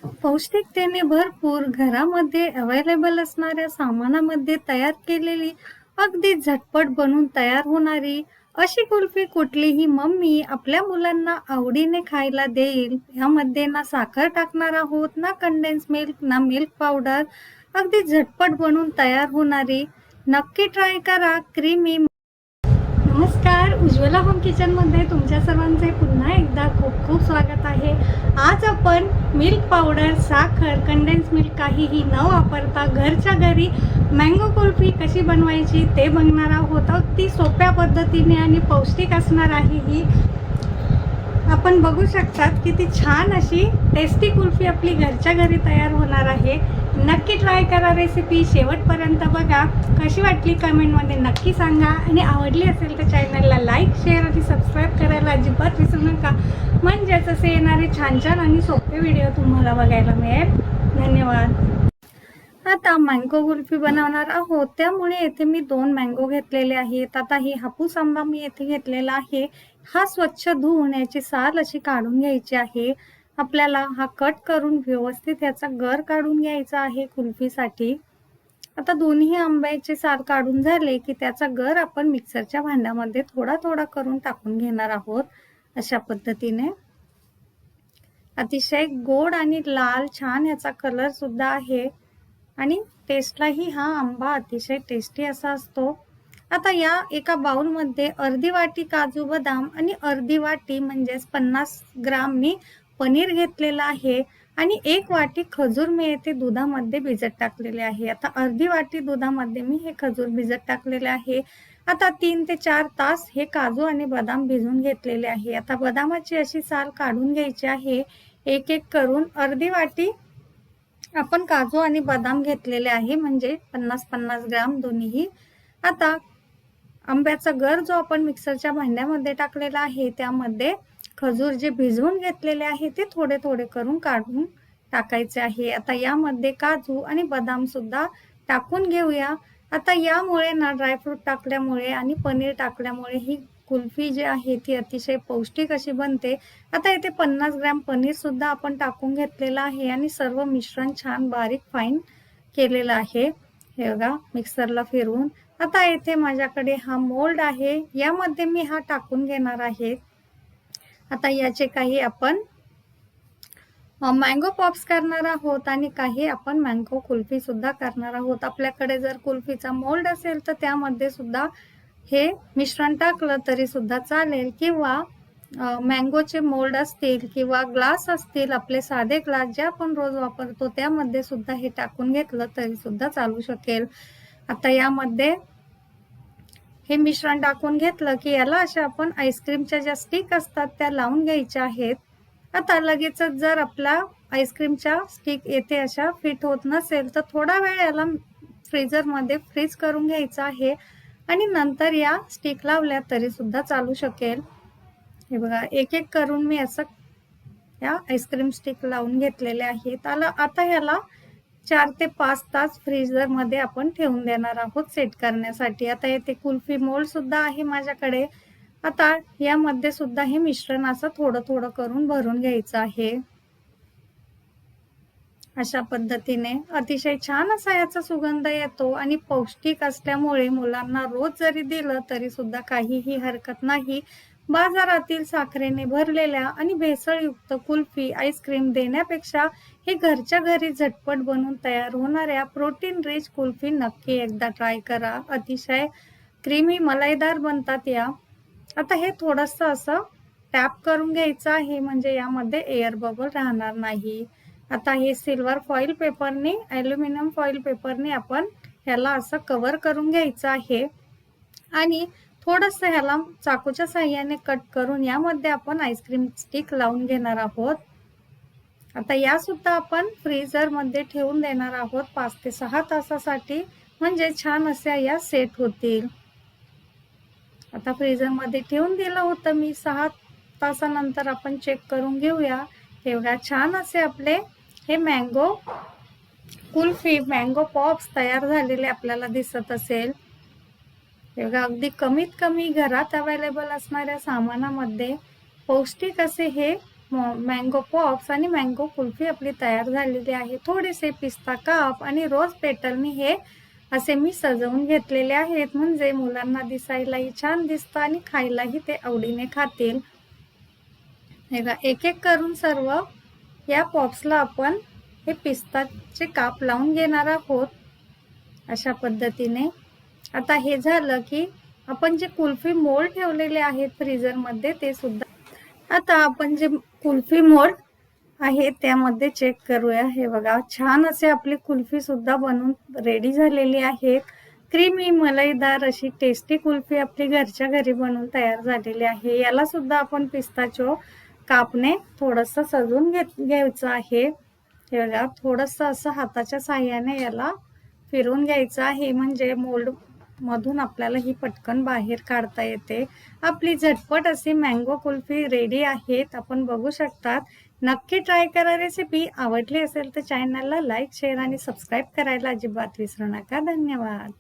पौष्टिकतेने भरपूर घरामध्ये अवेलेबल असणाऱ्या सामानामध्ये तयार केलेली, अगदी झटपट बनून तयार होणारी अशी कुल्फी कुठलीही मम्मी आपल्या मुलांना आवडीने खायला देईल. यामध्ये ना साखर टाकणार आहोत, ना कंडेन्स मिल्क, ना मिल्क पावडर. अगदी झटपट बनून तयार होणारी. नक्की ट्राय करा क्रीमी. नमस्कार, उज्ज्वला होम किचनमध्ये तुमच्या सर्वांचे पुन्हा एकदा खूप खूप स्वागत आहे. आज आपण मिल्क पावडर, साखर, कंडेन्स मिल्क काहीही न वापरता घरच्या घरी मँगो कुल्फी कशी बनवायची ते बघणार आहोत. अगदी सोप्या पद्धतीने आणि पौष्टिक असणार आहे ही. आपण बघू शकतात किती छान अशी टेस्टी कुल्फी आपली घरच्या घरी तयार होणार आहे. नक्की ट्राय करा रेसिपी, शेवटपर्यंत बघा. कशी वाटली कमेंटमध्ये नक्की सांगा आणि आवडली असेल तर चॅनलला लाईक, शेअर आणि सबस्क्राईब करायला अजिबात विसरू नका. म्हणजेच असे येणारे छान छान आणि सोपे व्हिडिओ तुम्हाला बघायला मिळेल. धन्यवाद. आता मँगो कुल्फी बनवणार आहोत, त्यामुळे येथे मी 2 मँगो घेतलेले आहेत. आता ही हापूस आंबा मी येथे घेतलेला आहे. हा स्वच्छ धुवून याची साल अशी काढून घ्यायची आहे. आपल्याला हा कट करून व्यवस्थित याचा गर काढून घ्यायचा आहे कुल्फीसाठी. आता दोन्ही आंब्याचे साल काढून झाले की त्याचा गर आपण मिक्सरच्या भांड्यामध्ये थोडा थोडा करून टाकून घेणार आहोत. अशा पद्धतीने अतिशय गोड आणि लाल छान याचा कलर सुद्धा आहे आणि टेस्टलाही हा आंबा अतिशय टेस्टी असा असतो. आता या एका बाउलमध्ये अर्धी वाटी काजू बदाम आणि अर्धी वाटी म्हणजेच 50 ग्राम मी पनीर घेतलेला आहे आणि 1 वाटी खजूर मी येथे दुधामध्ये भिजत टाकलेले आहे. आता अर्धी वाटी दुधामध्ये मी हे खजूर भिजत टाकलेले आहे. आता 3 ते 4 तास हे काजू आणि बदाम भिजून घेतलेले आहे. आता बदामाची अशी साल काढून घ्यायची आहे. एक एक करून अर्धी वाटी आपण काजू आणि बदाम घेतलेले आहे, म्हणजे 50-50 ग्राम दोन्हीही. आता आंब्याचा गर जो आपण मिक्सरच्या भांड्यामध्ये टाकलेला आहे त्यामध्ये खजूर जे भिजवून घेतलेले आहे ते थोडे थोडे करून काढून टाकायचे आहे. आता यामध्ये काजू आणि बदाम सुद्धा टाकून घेऊया. आता यामुळे ना ड्रायफ्रूट टाकल्यामुळे आणि पनीर टाकल्यामुळे ही कुल्फी जी आहे ती अतिशय पौष्टिक अशी बनते. आता इथे 50 ग्रॅम पनीर सुद्धा आपण टाकून घेतलेलं आहे आणि सर्व मिश्रण छान बारीक फाईन केलेलं आहे. हे बघा मिक्सरला फिरवून. आता इथे माझ्याकडे हा मोल्ड आहे, यामध्ये मी हा टाकून घेणार आहे. आता याचे काही आपण मँगो पॉप्स करणार आहोत आणि काही आपण मँगो कुल्फी सुद्धा करणार आहोत. आपल्याकडे जर कुल्फीचा मोल्ड असेल तर त्यामध्ये सुद्धा हे मिश्रण टाकलं तरी सुद्धा चालेल, किंवा मँगोचे मोल्ड असतील किंवा ग्लास असतील, आपले साधे ग्लास जे आपण रोज वापरतो त्यामध्ये सुद्धा हे टाकून घेतलं तरी सुद्धा चालू शकेल. आता यामध्ये हे मिश्रण टाकून घेतलं की याला अशा आपण आईस्क्रीमच्या ज्या स्टिक असतात त्या लावून घ्यायच्या आहेत. आता लगेचच जर आपला आईस्क्रीमच्या स्टिक येथे अशा फिट होत नसेल तर थोडा वेळ याला फ्रीजरमध्ये फ्रीज करून घ्यायचं आहे आणि नंतर या स्टिक लावल्या तरी सुद्धा चालू शकेल. हे बघा एक एक करून मी असं या आईस्क्रीम स्टिक लावून घेतलेले आहेत. आता ह्याला 4 ते 5 तास फ्रीजरमध्ये आपण ठेवून देणार आहोत सेट करण्यासाठी. आता येथे कुल्फी मोल्ड सुद्धा आहे माझ्याकडे. आता यामध्ये सुद्धा हे मिश्रण असं थोडं थोडं करून भरून घ्यायचं आहे. अशा पद्धतीने अतिशय छान असा याचा सुगंध येतो आणि पौष्टिक असल्यामुळे मुलांना रोज जरी दिलं तरी सुद्धा काहीही हरकत नाही. बाजारातील साखरेने भरलेल्या आणि भेसळयुक्त कुल्फी, आईस्क्रीम देण्यापेक्षा हे घरच्या घरी झटपट बनवून तयार होणाऱ्या प्रोटीन रिच कुल्फी नक्की एकदा ट्राय करा. अतिशय क्रीमी मलाईदार बनतात या. आता हे थोडंसं असं टॅप करून घ्यायचं आहे, म्हणजे यामध्ये एअर बबल राहणार नाही. आता हे सिल्वर फॉईल पेपरने, ॲल्युमिनियम फॉईल पेपरने आपण ह्याला असं कव्हर करून घ्यायचं आहे आणि थोडंसं ह्याला चाकूच्या साहाय्याने कट करून यामध्ये आपण आईस्क्रीम स्टिक लावून घेणार आहोत. आता या सुद्धा आपण फ्रीजरमध्ये ठेवून देणार आहोत 5 ते 6 तासासाठी, म्हणजे छान अशा या सेट होतील. आता फ्रीजरमध्ये ठेवून दिलं होतं मी. 6 तासानंतर आपण चेक करून घेऊया. एवढ्या छान असे आपले हे मँगो कुल्फी, मँगो पॉप्स तयार झालेले आपल्याला दिसत असेल. एवढा अगदी कमीत कमी घरात अवेलेबल असणाऱ्या सामानामध्ये पौष्टिक असे हे मँगो पॉप्स आणि मँगो कुल्फी आपली तयार झालेली आहे. थोडेसे पिस्ता काप आणि रोज पेटलनी हे असे मी सजवून घेतलेले आहेत, म्हणजे मुलांना दिसायलाही छान दिसतं आणि खायलाही ते आवडीने खातील. हे बघा, एक एक करून सर्व या पॉप्सला आपण हे पिस्ताचे काप लावून घेणार आहोत अशा पद्धतीने. आता हे झालं की आपण जे कुल्फी मोल्ड ठेवलेले आहेत फ्रीजरमध्ये ते सुद्धा आता आपण जे कुल्फी मोल्ड आहे त्यामध्ये चेक करूया. हे बघा, छान असे आपली कुल्फी सुद्धा बनवून रेडी झालेली आहे. क्रीमी मलाईदार अशी टेस्टी कुल्फी आपली घरच्या घरी बनवून तयार झालेली आहे. याला सुद्धा आपण पिस्ताचो कापने थोडंसं सजवून घ्यायचं आहे. हे बघा, थोडंसं असं हाताच्या साहाय्याने याला फिरवून घ्यायचं आहे, म्हणजे मोल्ड मधून आपल्याला ही पटकन बाहेर काढता येते. आपली झटपट अशी मँगो कुल्फी रेडी आहेत. आपण बघू शकतात. नक्की ट्राय करा रेसिपी. आवडली असेल तर चॅनलला लाईक, शेअर आणि सबस्क्राईब करायला अजिबात विसरू नका. धन्यवाद.